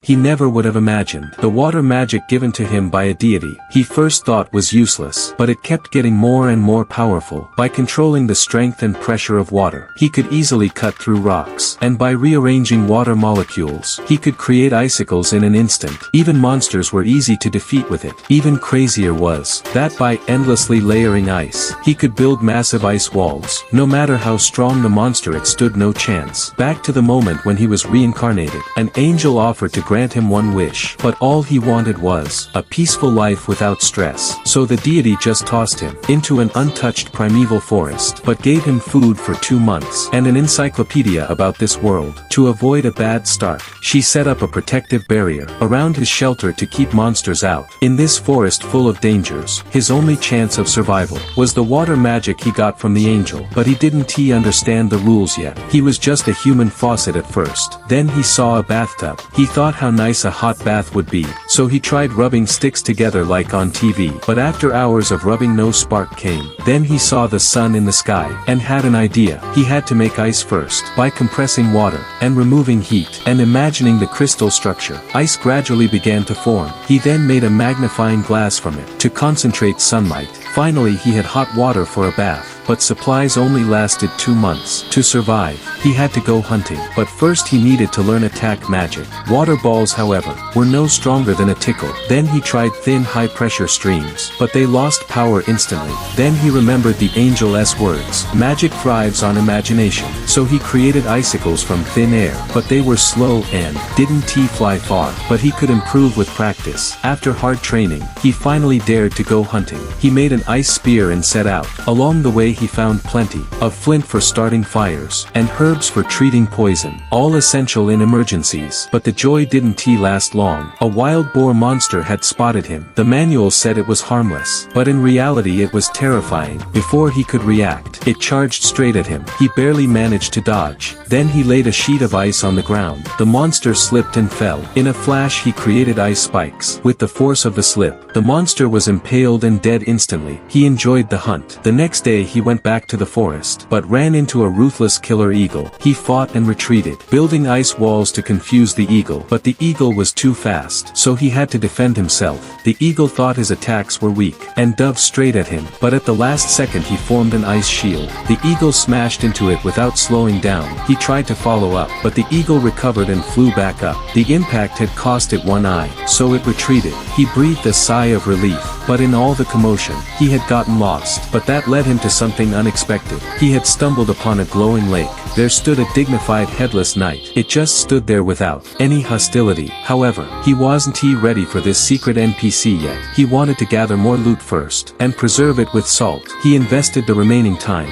he never would have imagined. The water magic given to him by a deity, he first thought was useless, but it kept getting more and more powerful. By controlling the strength and pressure of water, he could easily cut through rocks, and by rearranging water molecules, he could create icicles in an instant. Even monsters were easy to defeat with it. Even crazier was that by endlessly layering ice, he could build massive ice walls. No matter how strong the monster, it stood no chance. Back to the moment when he was reincarnated, an angel offered to grant him one wish, but all he wanted was a peaceful life without stress. So the deity just tossed him into an untouched primeval forest, but gave him food for 2 months and an encyclopedia about this world. To avoid a bad start, she set up a protective barrier around his shelter to keep monsters out. In this forest full of dangers, his only chance of survival was the water magic he got from the angel, but he didn't understand the rules yet. He was just a human faucet at first. Then he saw a bathtub. He thought how nice a hot bath would be, so he tried rubbing sticks together like on TV, but after hours of rubbing no spark came. Then he saw the sun in the sky, and had an idea. He had to make ice first. By compressing water, and removing heat, and imagining the crystal structure, ice gradually began to form. He then made a magnifying glass from it, to concentrate sunlight. Finally he had hot water for a bath, but supplies only lasted 2 months. To survive, he had to go hunting, but first he needed to learn attack magic. Water balls, however, were no stronger than a tickle. Then he tried thin high-pressure streams, but they lost power instantly. Then he remembered the angel's words, magic thrives on imagination. So he created icicles from thin air, but they were slow and didn't fly far. But he could improve with practice. After hard training, he finally dared to go hunting. He made an ice spear and set out. Along the way he found plenty of flint for starting fires, and herbs for treating poison, all essential in emergencies. But the joy didn't last long. A wild boar monster had spotted him. The manual said it was harmless, but in reality it was terrifying. Before he could react, it charged straight at him. He barely managed to dodge. Then he laid a sheet of ice on the ground. The monster slipped and fell. In a flash he created ice spikes. With the force of the slip, the monster was impaled and dead instantly. He enjoyed the hunt. The next day he went back to the forest, but ran into a ruthless killer eagle. He fought and retreated, building ice walls to confuse the eagle, but the eagle was too fast, so he had to defend himself. The eagle thought his attacks were weak, and dove straight at him, but at the last second he formed an ice shield. The eagle smashed into it without slowing down. He tried to follow up, but the eagle recovered and flew back up. The impact had cost it one eye, so it retreated. He breathed a sigh of relief, but in all the commotion, he had gotten lost. But that led him to something unexpected. He had stumbled upon a glowing lake. There stood a dignified headless knight. It just stood there without any hostility. However, he wasn't ready for this secret NPC yet. He wanted to gather more loot first, and preserve it with salt. He invested the remaining time